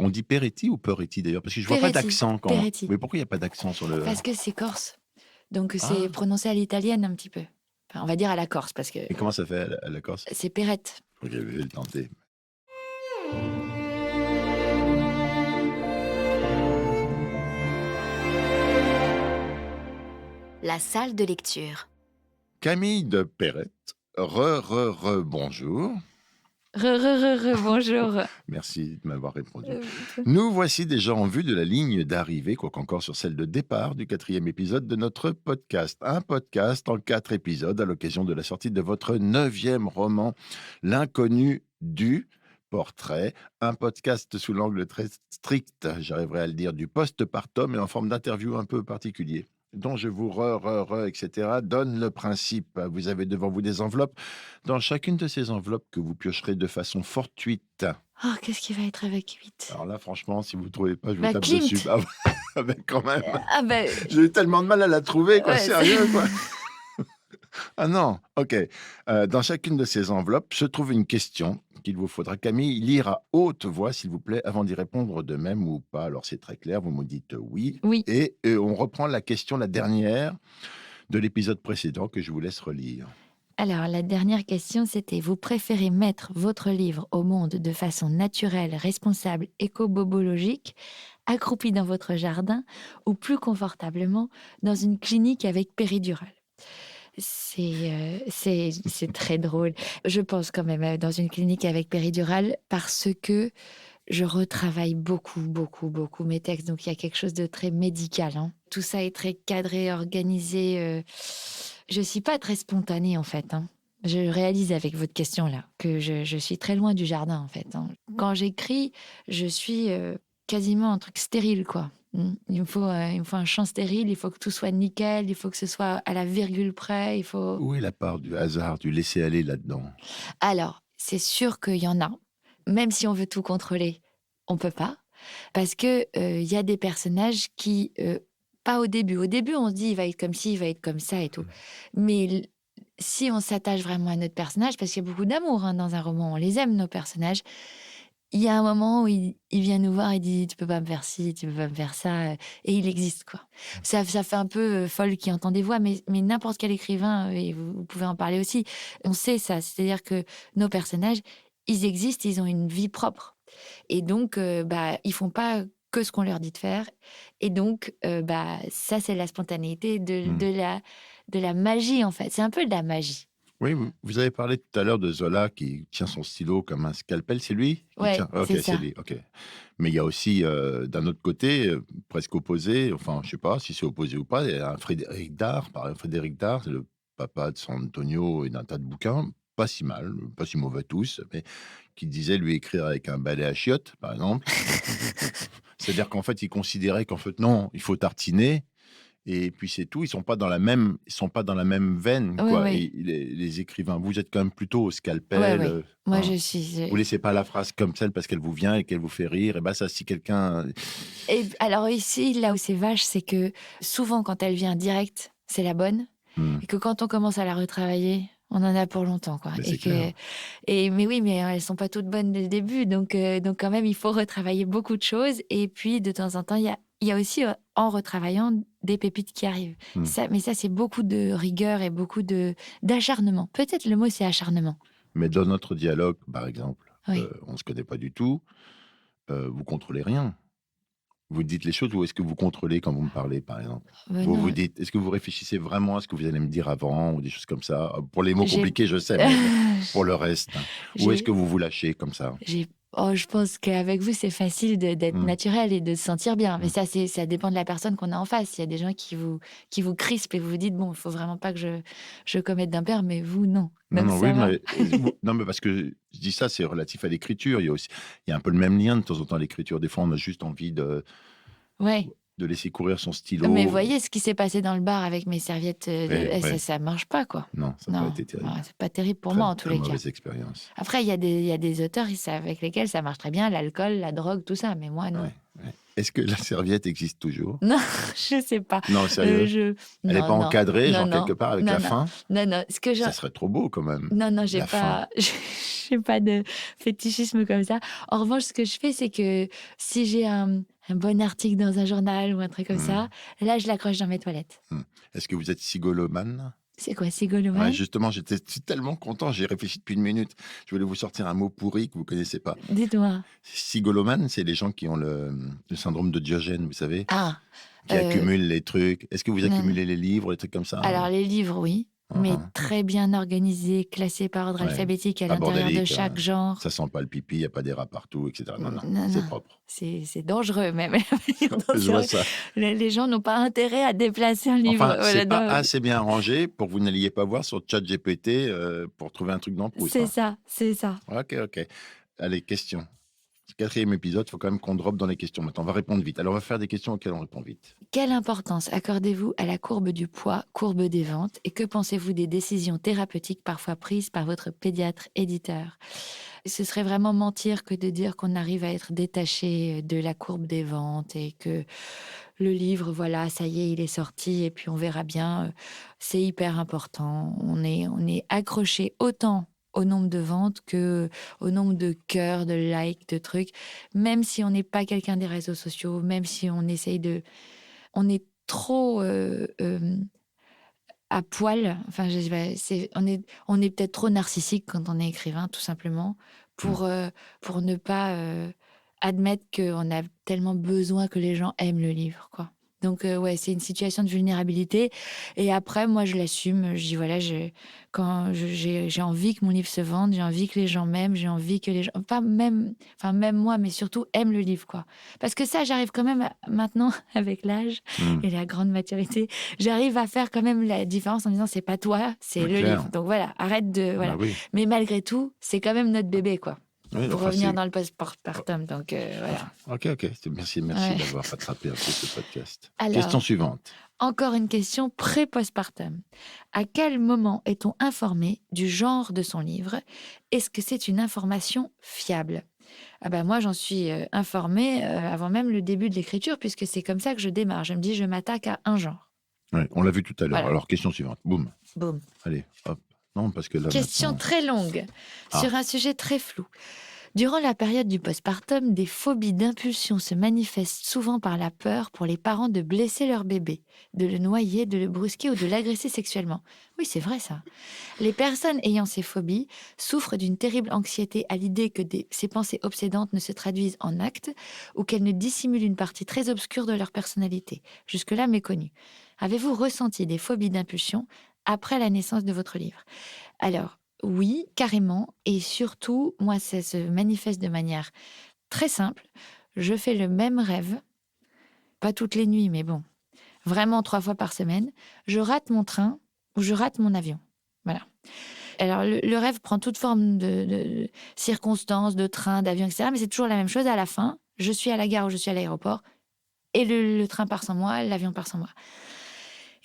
On dit Peretti ou Peretti d'ailleurs? Parce que je vois pas Peretti, d'accent quand Peretti. mais pourquoi il y a pas d'accent sur le Parce que c'est corse. Donc c'est ah! prononcé à l'italienne un petit peu. Enfin, on va dire à la corse parce que Et comment ça fait à la Corse? c'est Perrette. OK, je vais le tenter. La salle de lecture. Camille de Perrette, bonjour. Bonjour. Merci de m'avoir répondu. Nous voici déjà en vue de la ligne d'arrivée, quoique encore sur celle de départ du 4e épisode de notre podcast. Un podcast en 4 épisodes à l'occasion de la sortie de votre 9e roman, L'inconnu du portrait. Un podcast sous l'angle très strict, j'arriverai à le dire, du post-partum et en forme d'interview un peu particulier dont je vous etc., donne le principe. Vous avez devant vous des enveloppes. Dans chacune de ces enveloppes que vous piocherez de façon fortuite. Oh, qu'est-ce qui va être avec 8? Alors là, franchement, si vous ne trouvez pas, je vous Bah, tape Klimt. dessus. Ah ben, quand même. Ah bah, J'ai eu tellement de mal à la trouver, quoi. ouais, Sérieux, quoi. Ah non, ok. Dans chacune de ces enveloppes se trouve une question qu'il vous faudra, Camille, lire à haute voix, s'il vous plaît, avant d'y répondre de même ou pas. Alors c'est très clair, vous me dites oui. Oui. Et on reprend la question, la dernière de l'épisode précédent que je vous laisse relire. Alors, la dernière question, c'était: vous préférez mettre votre livre au monde de façon naturelle, responsable, éco-bobologique, accroupi dans votre jardin, ou plus confortablement dans une clinique avec péridurale? C'est très drôle. Je pense quand même dans une clinique avec péridurale parce que je retravaille beaucoup mes textes. Donc, il y a quelque chose de très médical, hein. Tout ça est très cadré, organisé. Je suis pas très spontanée, en fait, hein. Je réalise avec votre question là que je suis très loin du jardin, en fait, hein. Quand j'écris, je suis quasiment un truc stérile, quoi. Il me faut un champ stérile, il faut que tout soit nickel, il faut que ce soit à la virgule près, il faut... Où est la part du hasard, du laisser-aller là-dedans? Alors, c'est sûr qu'il y en a. Même si on veut tout contrôler, on peut pas. Parce que il y a des personnages qui... pas au début. Au début, on se dit, il va être comme ci, il va être comme ça et tout. Mais si on s'attache vraiment à notre personnage, parce qu'il y a beaucoup d'amour, hein, dans un roman, on les aime, nos personnages, il y a un moment où il vient nous voir et dit: «Tu peux pas me faire ci, tu peux pas me faire ça», et il existe, quoi. Ça fait un peu, folle qui entend des voix, mais n'importe quel écrivain, et vous pouvez en parler aussi, on sait ça. C'est-à-dire que nos personnages, ils existent, ils ont une vie propre et donc bah, ils font pas que ce qu'on leur dit de faire et donc bah, ça, c'est la spontanéité de la magie, en fait. C'est un peu de la magie. Oui, vous avez parlé tout à l'heure de Zola qui tient son stylo comme un scalpel, c'est lui qui Ouais, tient? OK, c'est c'est ça. lui, OK. Mais il y a aussi, d'un autre côté, presque opposé, enfin, je sais pas si c'est opposé ou pas, il y a un Frédéric Dard, Frédéric Dard, c'est le papa de San Antonio et d'un tas de bouquins, pas si mal, pas si mauvais tous, mais qui disait lui écrire avec un balai à chiottes, par exemple. C'est-à-dire qu'en fait, il considérait qu'en fait, non, il faut tartiner et puis c'est tout. Ils sont pas dans la même veine, Oui, quoi. oui. Et les écrivains, vous êtes quand même plutôt au Ouais, scalpel, ouais. Moi, hein. je suis, Vous laissez pas la phrase comme celle parce qu'elle vous vient et qu'elle vous fait rire. Et ben ça, si quelqu'un, et alors ici, là où c'est vache, c'est que souvent quand elle vient direct, c'est la bonne mmh, et que quand on commence à la retravailler, on en a pour longtemps, quoi. mais Et c'est clair. mais oui, mais elles sont pas toutes bonnes dès le début, donc quand même, il faut retravailler beaucoup de choses et puis de temps en temps, il y a aussi, en retravaillant, des pépites qui arrivent. Mmh. Ça, mais ça, c'est beaucoup de rigueur et beaucoup d'acharnement. Peut-être le mot, c'est acharnement. Mais dans notre dialogue, par exemple, Oui. on se connaît pas du tout, vous contrôlez rien. Vous dites les choses ou est-ce que vous contrôlez quand vous me parlez, par exemple? Vous vous Non, dites est-ce que vous réfléchissez vraiment à ce que vous allez me dire avant ou des choses comme ça? Pour les mots j'ai compliqués, je sais, mais pour le reste, hein. Ou est-ce que j'ai vous vous lâchez comme ça? Je pense qu'avec vous, c'est facile d'être Mmh, naturel et de se sentir bien. Mais mmh. ça dépend de la personne qu'on a en face. Il y a des gens qui vous crispent et vous vous dites: «Bon, il faut vraiment pas que je commette d'impair», mais vous, non. Non, Donc non, ça oui, va. mais non, mais parce que je dis ça, c'est relatif à l'écriture. Il y a un peu le même lien de temps en temps à l'écriture. Des fois, on a juste envie Ouais. de laisser courir son Mais stylo. voyez ce qui s'est passé dans le bar avec mes serviettes, Ouais, ouais. ça marche pas, quoi. Non, ça n'a pas Non, été terrible. ouais, c'est pas terrible pour Très, moi, en tous très les cas. mauvaise expérience. Après, il y a des auteurs, avec lesquels ça marche très bien, l'alcool, la drogue, tout ça, mais moi, non. Ouais, ouais. Est-ce que la serviette existe toujours? Non, je sais pas. Non, sérieux? Je Elle est non, pas non, encadrée, non, genre quelque non, part avec non, la non, fin? non, non. Ce que je Ça serait trop beau quand même, Non, non, j'ai la fin. pas j'ai pas de fétichisme comme ça. En revanche, ce que je fais, c'est que si j'ai un bon article dans un journal ou un truc comme ça, Mmh. là, je l'accroche dans mes toilettes. Mmh. Est-ce que vous êtes sigolomane? C'est quoi, Ouais, Sigolomane? justement, j'étais tellement content, j'y ai réfléchi depuis une minute. Je voulais vous sortir un mot pourri que vous connaissez pas. Dites-moi. Sigolomane, c'est les gens qui ont le syndrome de Diogène, vous savez? Ah, Qui accumulent les trucs. Est-ce que vous non. accumulez les livres, les trucs comme ça? Alors les livres, oui, Hein, mais hein. très bien organisés, classés par ordre Ouais, alphabétique à pas l'intérieur de bordélique, chaque genre. ça sent pas le pipi, il y a pas des rats partout et cetera. Non, non, Non, c'est non, propre. c'est dangereux même, la manière dont Je c'est vois orga ça. les gens n'ont pas intérêt à déplacer un livre, Enfin, c'est voilà, pas dans assez bien rangé pour que vous n'alliez pas voir sur ChatGPT, pour trouver un truc dans le Proust, c'est hein. ça, c'est ça. OK, OK. Allez, question. C'est le 4e épisode, il faut quand même qu'on drop dans les questions maintenant. On va répondre vite. Alors, on va faire des questions auxquelles on répond vite. Quelle importance accordez-vous à la courbe du poids, courbe des ventes, et que pensez-vous des décisions thérapeutiques parfois prises par votre pédiatre éditeur? Ce serait vraiment mentir que de dire qu'on arrive à être détaché de la courbe des ventes et que le livre, voilà, ça y est, il est sorti et puis on verra bien. C'est hyper important. On est accroché autant au nombre de ventes que au nombre de cœurs, de likes, de trucs. Même si on n'est pas quelqu'un des réseaux sociaux, même si on essaye de on est trop, à poil, enfin je vais c'est on est peut-être trop narcissique quand on est écrivain tout simplement Mmh. pour ne pas, admettre qu'on a tellement besoin que les gens aiment le livre, quoi. Donc ouais, c'est une situation de vulnérabilité et après moi je l'assume, je dis voilà, j'ai envie que mon livre se vende, j'ai envie que les gens m'aiment, j'ai envie que les gens pas même enfin même moi, mais surtout aiment le livre, quoi. Parce que ça, j'arrive quand même à maintenant avec l'âge Mmh. et la grande maturité, j'arrive à faire quand même la différence en disant: «C'est pas toi, c'est Ouais, le livre». clair. Donc voilà, arrête de Bah voilà. oui. Mais malgré tout, c'est quand même notre bébé, quoi, Oui, pour enfin, revenir c'est dans le oh, postpartum, donc enfin, voilà. OK, OK. Merci Ouais. d'avoir rattrapé un peu ce podcast. Question Alors, suivante. encore une question pré-postpartum. À quel moment est-on informé du genre de son livre? Est-ce que c'est une information fiable? Ah bah, moi, j'en suis, informée, avant même le début de l'écriture puisque c'est comme ça que je démarre. Je me dis: «Je m'attaque à un genre». Ouais, on l'a vu tout à l'heure. Voilà, Alors, question suivante. Boum. boum. Allez, hop. Non, parce que là, Question maintenant. très longue, Ah, sur un sujet très flou. Durant la période du postpartum, des phobies d'impulsion se manifestent souvent par la peur pour les parents de blesser leur bébé, de le noyer, de le brusquer ou de l'agresser sexuellement. Oui, c'est vrai ça. Les personnes ayant ces phobies souffrent d'une terrible anxiété à l'idée que ces pensées obsédantes ne se traduisent en actes ou qu'elles ne dissimulent une partie très obscure de leur personnalité, jusque-là méconnue. Avez-vous ressenti des phobies d'impulsion après la naissance de votre livre? Alors, oui, carrément. Et surtout, moi, ça se manifeste de manière très simple. Je fais le même rêve, pas toutes les nuits, mais bon, vraiment 3 fois par semaine. Je rate mon train ou je rate mon avion. Voilà. Alors, le rêve prend toute forme de circonstances, de train, d'avion, etc. Mais c'est toujours la même chose. À la fin, je suis à la gare ou je suis à l'aéroport et le train part sans moi, l'avion part sans moi.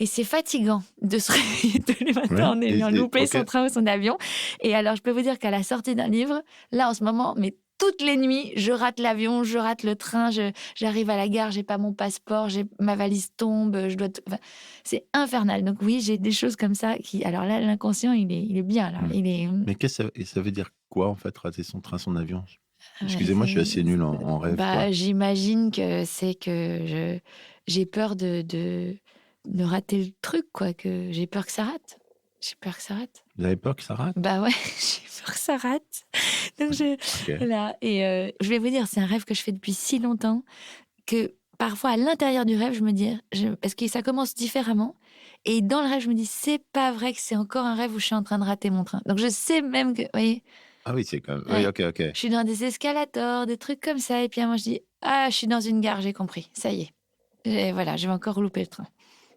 Et c'est fatigant de se réveiller tous les matins ouais. en ayant loupé OK. son train ou son avion. Et alors, je peux vous dire qu'à la sortie d'un livre, là, en ce moment, mais toutes les nuits, je rate l'avion, je rate le train, j'arrive à la gare, j'ai pas mon passeport, ma valise tombe, je dois enfin, c'est infernal. Donc oui, j'ai des choses comme ça qui alors là, l'inconscient, il est bien là. Mmh. Il est, Mais ça veut dire quoi, en fait, rater son train, son avion? ouais, Excusez-moi, je suis assez nul en rêve, quoi. bah, j'imagine que c'est que j'ai peur de rater le truc, quoi, que j'ai peur que ça rate. J'ai peur que ça rate. Vous avez peur que ça rate? Bah ouais, j'ai peur que ça rate. Donc OK. voilà et je vais vous dire, c'est un rêve que je fais depuis si longtemps que parfois à l'intérieur du rêve, je me dis parce que ça commence différemment et dans le rêve, je me dis: «C'est pas vrai que c'est encore un rêve où je suis en train de rater mon train». Donc je sais même que vous voyez? Ah oui, c'est quand même oui, Ouais. OK, OK. Je suis dans des escalators, des trucs comme ça et puis à un moment je dis: «Ah, je suis dans une gare, j'ai compris, ça y est. Et voilà, je vais encore louper le train».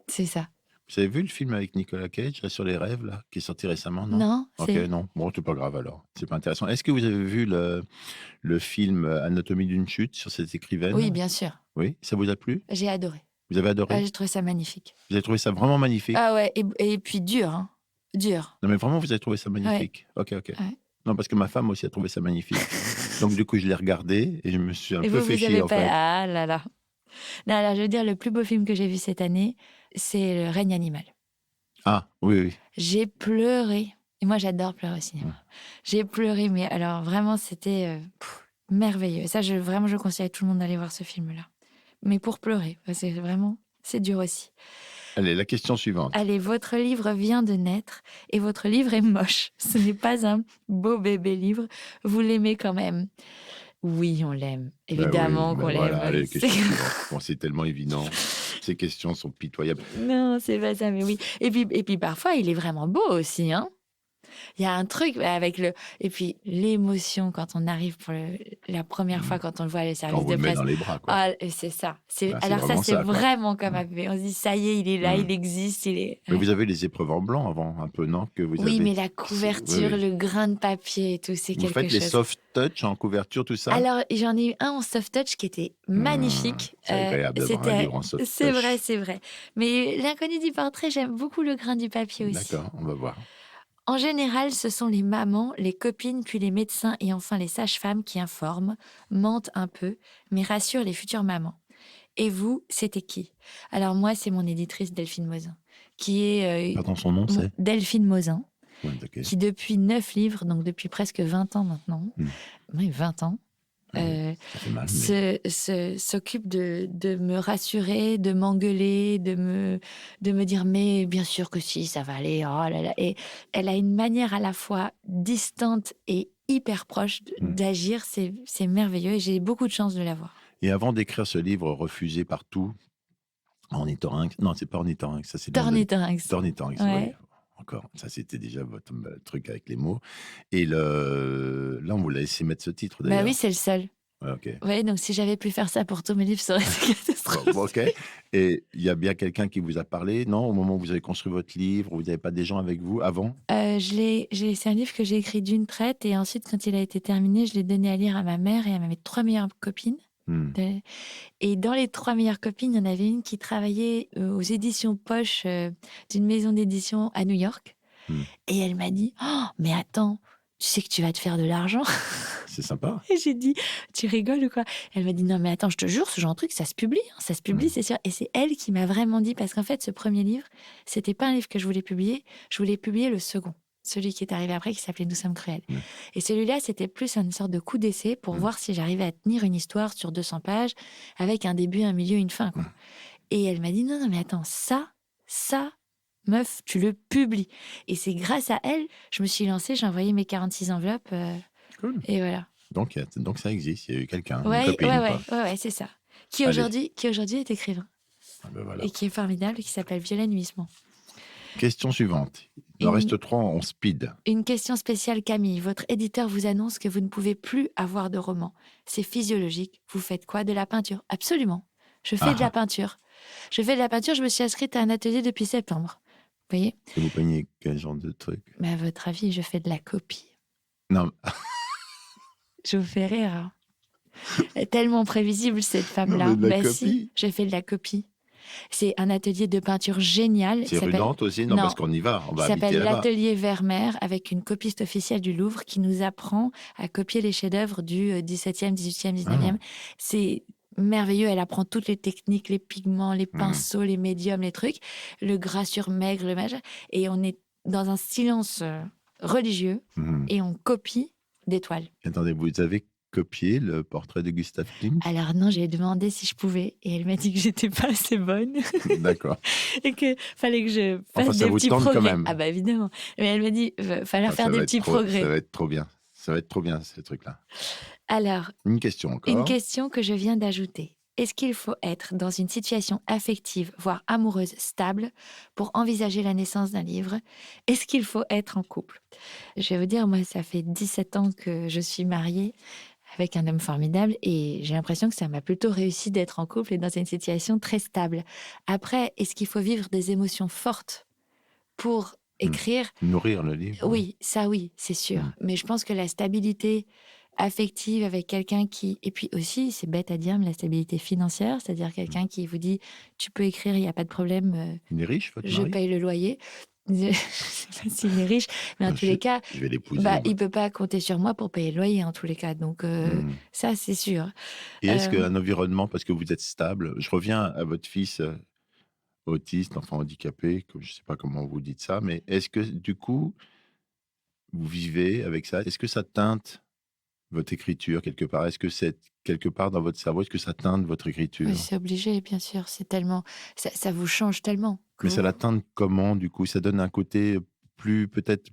C'est ça. Vous avez vu le film avec Nicolas Cage, là, sur les rêves, là, qui est sorti récemment, non? Non, OK, c'est non. Bon, c'est pas grave alors, c'est pas intéressant. Est-ce que vous avez vu le film, Anatomie d'une chute sur cette oui, écrivaine? bien sûr, Oui, ça vous a plu? j'ai adoré. Vous avez Ah, adoré? j'ai trouvé ça magnifique. Vous avez trouvé ça vraiment magnifique? Ah ouais et puis dur, hein, dur. Non, mais vraiment, vous avez trouvé ça Ouais, magnifique? OK, OK. ouais. Non, parce que ma femme aussi a trouvé ça magnifique. Donc du coup, je l'ai regardé et je me suis un Et peu vous, fait vous chier, avez en pas fait. ah là là. Non, alors je veux dire le plus beau film que j'ai vu cette année, c'est Le règne animal. Ah, oui, oui. J'ai pleuré. Et moi, j'adore pleurer au cinéma. J'ai pleuré, mais alors vraiment, c'était merveilleux. Ça, vraiment, je conseille à tout le monde d'aller voir ce film-là. Mais pour pleurer, c'est vraiment, c'est dur aussi. Allez, la question suivante. Allez, votre livre vient de naître et votre livre est moche. Ce n'est pas un beau bébé livre. Vous l'aimez quand même. Oui, on l'aime. Évidemment qu'on Voilà, l'aime. allez, question suivante. Bon, c'est tellement évident. Ces questions sont pitoyables. Non, c'est pas ça, mais oui. Et puis parfois, il est vraiment beau aussi, hein. Il y a un truc avec le... Et puis, l'émotion quand on arrive pour la première fois, quand on le voit à le Quand service on vous de le met presse. dans les bras, quoi. Ah, et c'est ça. Bah, c'est Alors ça, vraiment c'est ça, quoi. vraiment comme un bébé. On se dit, ça y est, il est là, il existe, il est... Mais Ouais. vous avez les épreuves en blanc avant, un peu, non? Que vous Oui, avez... mais la couverture, Oui. le grain de papier et tout, c'est Vous quelque faites les chose. soft touch en couverture, tout ça? Alors, j'en ai eu un en soft touch qui était magnifique. C'est agréable d'avoir un livre en soft C'est touch. vrai, c'est vrai. Mais l'inconnu du portrait, j'aime beaucoup le grain du papier aussi. D'accord, on va voir. En général, ce sont les mamans, les copines, puis les médecins et enfin les sages-femmes qui informent, mentent un peu, mais rassurent les futures mamans. Et vous, c'était qui? Alors moi, c'est mon éditrice Delphine Mosin, qui est Pardon, son nom, c'est? Delphine Mosin, Ouais, ok. qui depuis 9 livres, donc depuis presque 20 ans maintenant, oui, 20 ans, Ça fait mal, mais... s'occupe de me rassurer, de m'engueuler, de me dire mais bien sûr que si, ça va aller, oh là là. Et elle a une manière à la fois distante et hyper proche d'agir, c'est merveilleux et j'ai beaucoup de chance de l'avoir. Et avant d'écrire ce livre refusé partout, ornithorynque, non, c'est pas ornithorynque, ça c'est le nom de... Tornitorynx. Ornithorynque, Ouais. oui. Encore, ça c'était déjà votre truc avec les mots. Et là, on vous l'a laissé mettre ce titre Bah d'ailleurs. oui, c'est le seul. Ouais, ok. Ouais, donc si j'avais pu faire ça pour tous mes livres, ça aurait été catastrophique. Bon, ok. Et il y a bien quelqu'un qui vous a parlé, non? Au moment où vous avez construit votre livre, vous n'avez pas des gens avec vous avant? C'est un livre que j'ai écrit d'une traite et ensuite, quand il a été terminé, je l'ai donné à lire à ma mère et à mes 3 meilleures copines. Et dans les 3 meilleures copines, il y en avait une qui travaillait aux éditions Poche d'une maison d'édition à New York. Et elle m'a dit « Oh, mais attends, tu sais que tu vas te faire de l'argent ?» C'est sympa. Et j'ai dit « Tu rigoles ou quoi ?» Elle m'a dit « Non, mais attends, je te jure, ce genre de truc, ça se publie, hein, ça se publie, c'est sûr. » Et c'est elle qui m'a vraiment dit, parce qu'en fait, ce premier livre, c'était pas un livre que je voulais publier, je voulais publier le second. Celui qui est arrivé après, qui s'appelait Nous sommes cruels. Et celui-là, c'était plus une sorte de coup d'essai pour voir si j'arrivais à tenir une histoire sur 200 pages avec un début, un milieu, une fin, quoi. Et elle m'a dit, non, mais attends, ça, meuf, tu le publies. Et c'est grâce à elle, je me suis lancée, j'ai envoyé mes 46 enveloppes. Cool. Et voilà. Donc ça existe, il y a eu quelqu'un, Ouais, une copine, ouais, c'est ça. Qui aujourd'hui est écrivain. Ah ben voilà. Et qui est formidable, qui s'appelle Violaine Huisman. Question suivante. Il en reste 3 en speed. Une question spéciale, Camille. Votre éditeur vous annonce que vous ne pouvez plus avoir de roman. C'est physiologique. Vous faites quoi? De la peinture? Absolument. Je fais de la peinture. Je me suis inscrite à un atelier depuis septembre. Vous voyez? Et vous peignez quel genre de truc? Mais à votre avis, je fais de la copie. Non. Je vous fais rire. Hein. Elle est tellement prévisible, cette femme-là. Si, je fais de la copie. C'est un atelier de peinture génial. C'est rue Nantes aussi? Non, parce qu'on y va, on va habiter là-bas. Ça s'appelle l'atelier Vermeer, avec une copiste officielle du Louvre qui nous apprend à copier les chefs-d'œuvre du 17e, 18e, 19e. C'est merveilleux, elle apprend toutes les techniques, les pigments, les pinceaux, les médiums, les trucs, le gras sur maigre, le machin. Et on est dans un silence religieux et on copie des toiles. Attendez, vous avez copié le portrait de Gustave Klimt? Alors non, j'ai demandé si je pouvais et elle m'a dit que j'étais pas assez bonne. D'accord. Et que fallait que je fasse des petits progrès. Quand même. Ah bah évidemment. Mais elle m'a dit fallait faire des petits progrès. Ça va être trop bien. Ça va être trop bien, ces trucs-là. Alors, une question encore. Une question que je viens d'ajouter. Est-ce qu'il faut être dans une situation affective, voire amoureuse stable, pour envisager la naissance d'un livre? Est-ce qu'il faut être en couple? Je vais vous dire, moi, ça fait 17 ans que je suis mariée avec un homme formidable et j'ai l'impression que ça m'a plutôt réussi d'être en couple et dans une situation très stable. Après, est-ce qu'il faut vivre des émotions fortes pour écrire? Nourrir le livre. Oui, ça oui, c'est sûr. Mais je pense que la stabilité affective avec quelqu'un qui... Et puis aussi, c'est bête à dire, mais la stabilité financière, c'est-à-dire quelqu'un qui vous dit « tu peux écrire, il n'y a pas de problème. Il est riche, votre je mari? paye le loyer ». Je ne sais pas s'il est riche, mais en tous les cas, je vais l'épouser, il ne peut pas compter sur moi pour payer le loyer, en tous les cas. Donc ça, c'est sûr. Et est-ce qu'un environnement, parce que vous êtes stable, je reviens à votre fils autiste, enfant handicapé, je ne sais pas comment vous dites ça, mais est-ce que du coup, vous vivez avec ça? Est-ce que ça teinte votre écriture quelque part? Est-ce que c'est quelque part dans votre cerveau, est-ce que ça teinte votre Oui, écriture? c'est obligé, bien sûr. C'est tellement, ça vous change tellement que Mais ça la vous. teinte comment du coup? Ça donne un côté plus peut-être,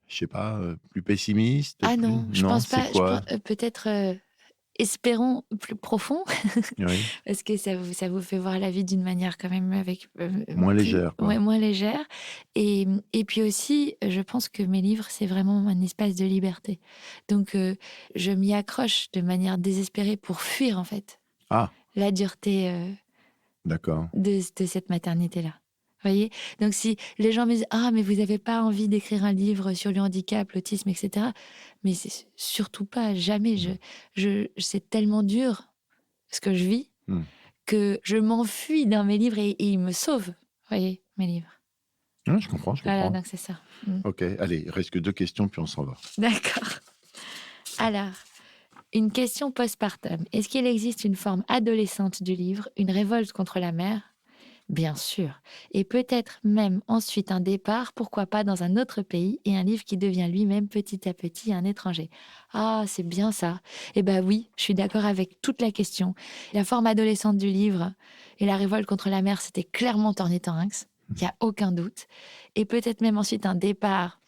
je sais pas, plus pessimiste, Ah plus non, je non, pense c'est pas. Je pense quoi? peut-être. Espérons plus profond, Oui, parce que ça vous fait voir la vie d'une manière quand même avec, moins plus légère quoi. ouais, moins légère et puis aussi, je pense que mes livres, c'est vraiment un espace de liberté. Donc je m'y accroche de manière désespérée pour fuir, en fait, Ah, la dureté, d'accord. de cette maternité-là. Voyez? Donc si les gens me disent: «Ah mais vous avez pas envie d'écrire un livre sur le handicap, l'autisme et cetera», mais c'est surtout pas, jamais. Mmh. Je c'est tellement dur ce que je vis, Mmh. que je m'enfuis dans mes livres et ils me sauvent, voyez, mes livres. Ouais, je comprends, je Voilà, comprends. donc c'est ça. Mmh. OK, allez, il reste que 2 questions puis on s'en va. D'accord. Alors, une question postpartum. Est-ce qu'il existe une forme adolescente du livre, une révolte contre la mère? Bien sûr. Et peut-être même ensuite un départ, pourquoi pas dans un autre pays, et un livre qui devient lui-même petit à petit un étranger. Ah, c'est bien ça. Eh ben oui, je suis d'accord avec toute la question. La forme adolescente du livre et la révolte contre la mer, c'était clairement Tornitorynx. Il n'y a aucun doute. Et peut-être même ensuite un départ.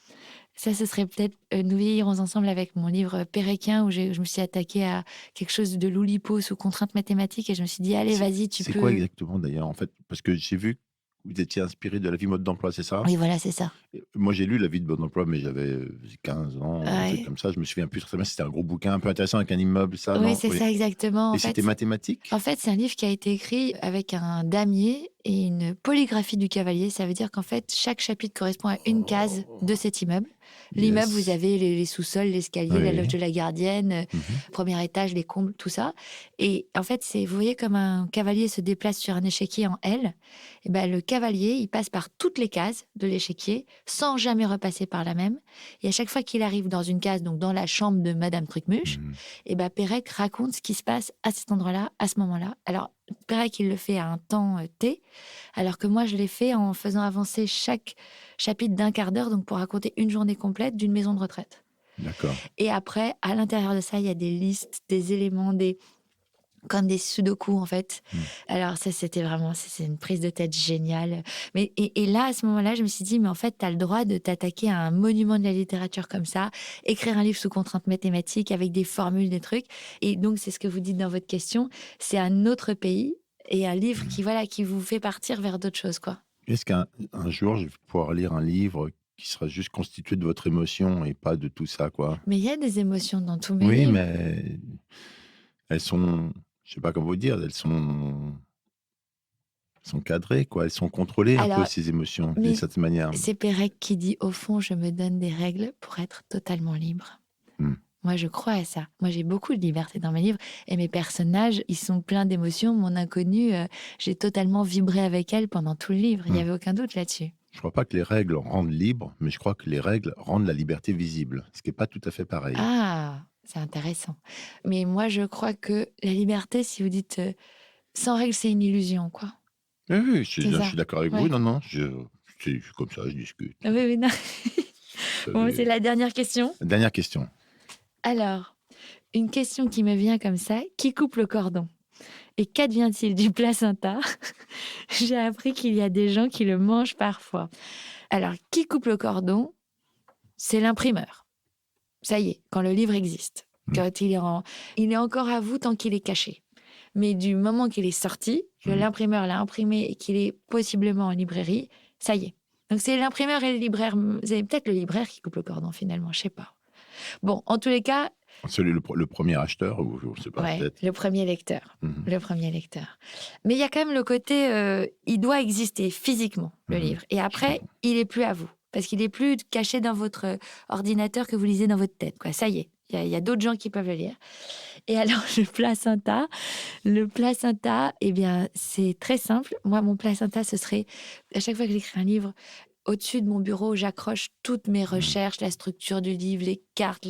Ça, ce serait peut-être Nous vieillirons ensemble, avec mon livre Péréquin, où je me suis attaquée à quelque chose de l'Oulipo sous contrainte mathématique et je me suis dit, allez, C'est vas-y, tu c'est quoi peux. exactement d'ailleurs en fait? Parce que j'ai vu que vous étiez inspiré de La vie mode d'emploi, c'est ça? Oui, voilà, c'est ça. Moi j'ai lu La vie de mode d'emploi, mais j'avais, 15 ans, un truc Ouais. comme ça. Je me souviens plus très bien, c'était un gros bouquin un peu intéressant avec un immeuble, ça, Oui, non? c'est Oui. ça exactement. Et c'était mathématique? En fait, c'est un livre qui a été écrit avec un damier et une polygraphie du cavalier. Ça veut dire qu'en fait, chaque chapitre correspond à une case de Oh! cet immeuble. L'immeuble, vous Yes. avez les sous-sols, l'escalier, la loge Oui. de la gardienne, Mmh. premier étage, les combles, tout ça. Et en fait, vous voyez comme un cavalier se déplace sur un échiquier en L. Et ben, le cavalier, il passe par toutes les cases de l'échiquier sans jamais repasser par la même. Et à chaque fois qu'il arrive dans une case, donc dans la chambre de Madame Trucmuche, Mmh. et ben Pérec raconte ce qui se passe à cet endroit-là, à ce moment-là. Alors, Pérec, il le fait à un temps T, alors que moi, je l'ai fait en faisant avancer chaque chapitre d'un quart d'heure, donc pour raconter une journée complète d'une maison de retraite. D'accord. Et après, à l'intérieur de ça, il y a des listes, des éléments, comme des sudoku, en fait. Mmh. Alors ça, c'était vraiment, c'est une prise de tête géniale. Mais et là, à ce moment-là, je me suis dit: «Mais en fait, tu as le droit de t'attaquer à un monument de la littérature comme ça, écrire un livre sous contrainte mathématique avec des formules, des trucs», et donc c'est ce que vous dites dans votre question, c'est un autre pays et un livre Mmh. qui, voilà, qui vous fait partir vers d'autres choses, quoi. Est-ce qu'un jour, je vais pouvoir lire un livre qui sera juste constitué de votre émotion et pas de tout ça, quoi? Mais il y a des émotions dans tous mes Oui, livres. mais elles sont, je sais pas comment vous dire, elles sont cadrées, quoi, elles sont contrôlées un peu Alors, ces émotions, d'une mais certaine manière. c'est Pérec qui dit: «Au fond, je me donne des règles pour être totalement libre». Mmh. Moi, je crois à ça. Moi, j'ai beaucoup de liberté dans mes livres et mes personnages, ils sont pleins d'émotions. Mon inconnue, j'ai totalement vibré avec elle pendant tout le livre. Il y Mmh. avait aucun doute là-dessus. Je crois pas que les règles rendent libre, mais je crois que les règles rendent la liberté visible, ce qui est pas tout à fait pareil. Ah! C'est intéressant. Mais moi, je crois que la liberté, si vous dites, sans règles, c'est une illusion, quoi. Oui, oui, C'est je suis ça. d'accord avec vous. Ouais. Non, non, je suis comme ça, je discute, Ah oui, oui, non. vous Bon, c'est savez. la dernière question. Dernière question. Alors, une question qui me vient comme ça: qui coupe le cordon? Et qu'advient-il du placenta? J'ai appris qu'il y a des gens qui le mangent parfois. Alors, qui coupe le cordon? C'est l'imprimeur. Ça y est, quand le livre existe. Mmh. Quand il est encore à vous tant qu'il est caché. Mais du moment qu'il est sorti, que Mmh. l'imprimeur l'a imprimé et qu'il est possiblement en librairie, ça y est. Donc c'est l'imprimeur et le libraire. C'est peut-être le libraire qui coupe le cordon finalement, je sais pas. Bon, en tous les cas, Le premier acheteur ou je sais pas, ouais, peut-être? le premier lecteur. Mmh. Le premier lecteur. Mais il y a quand même le côté, il doit exister physiquement, le Mmh. livre. Et Je après, comprends. il est plus à vous. Parce qu'il est plus caché dans votre ordinateur que vous lisez dans votre tête, quoi. Ça y est, il y a d'autres gens qui peuvent le lire. Et alors, le placenta, eh bien, c'est très simple. Moi, mon placenta, ce serait, à chaque fois que j'écris un livre, au-dessus de mon bureau, j'accroche toutes mes Mmh. recherches, la structure du livre, les cartes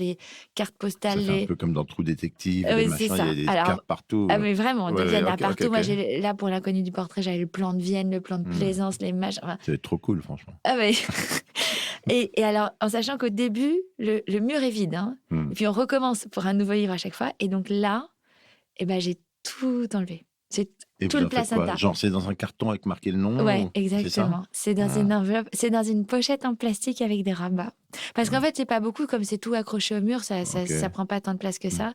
postales, Ça fait un peu comme dans Trou détective, les Oui, c'est machins, il y ça. a des Alors, cartes partout, ah mais vraiment, de ouais, ouais, Vienne à OK, OK, partout. OK. Moi, là, pour l'inconnu du portrait, j'avais le plan de Vienne, le plan de Mmh. Plaisance, les machins, enfin, Ça va être trop cool, franchement. ah ouais. Et alors, en sachant qu'au début, le mur est vide. Hein. Hmm. Et puis, on recommence pour un nouveau livre à chaque fois. Et donc là, j'ai tout enlevé. J'ai Et tout vous le en faites quoi? placenta. Genre, c'est dans un carton avec marqué le nom? Ouais, C'est ça? exactement. C'est dans Ah. une enveloppe, c'est dans une pochette en plastique avec des rabats. Parce qu'en Hmm. fait, c'est pas beaucoup, comme c'est tout accroché au mur, ça Ok. prend pas tant de place que Hmm. ça.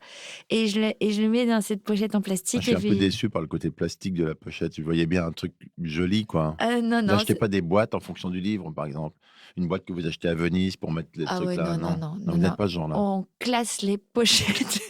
Et je le mets dans cette pochette en Moi, je plastique. suis Et un peu puis, déçu par le côté plastique de la pochette. Je voyais bien un truc joli, quoi. non, Vous non. n'achetez pas des boîtes en fonction du livre, par exemple? Une boîte que vous achetez à Venise pour mettre les Ah trucs ouais, là, non, non, non? non, Non, non, vous n'êtes non. pas ce genre-là? On classe les pochettes.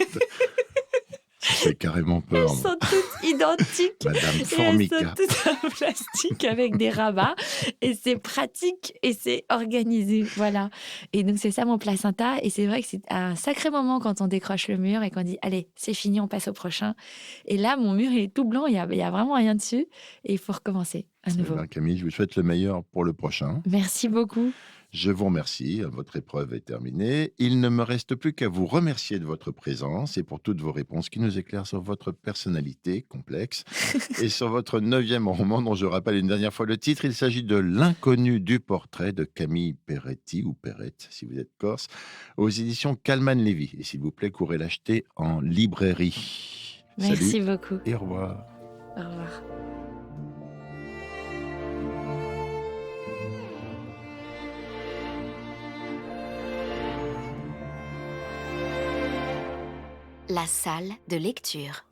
Ça fait carrément Elles peur, moi. sont toutes identiques. Madame Et elles sont Formica. toutes en plastique avec des rabats. Et c'est pratique et c'est organisé. Voilà. Et donc, c'est ça mon placenta. Et c'est vrai que c'est un sacré moment quand on décroche le mur et qu'on dit, allez, c'est fini, on passe au prochain. Et là, mon mur, il est tout blanc. Il y a vraiment rien dessus. Et il faut recommencer à Eh nouveau. ben, Camille, je vous souhaite le meilleur pour le prochain. Merci beaucoup. Je vous remercie. Votre épreuve est terminée. Il ne me reste plus qu'à vous remercier de votre présence et pour toutes vos réponses qui nous éclairent sur votre personnalité complexe et sur votre 9e roman dont je rappelle une dernière fois le titre. Il s'agit de L'inconnu du portrait de Camille Peretti ou Perrette si vous êtes corse aux éditions Calman Lévy. Et s'il vous plaît, courez l'acheter en librairie. Merci Salut beaucoup. et au revoir. Au revoir. La salle de lecture.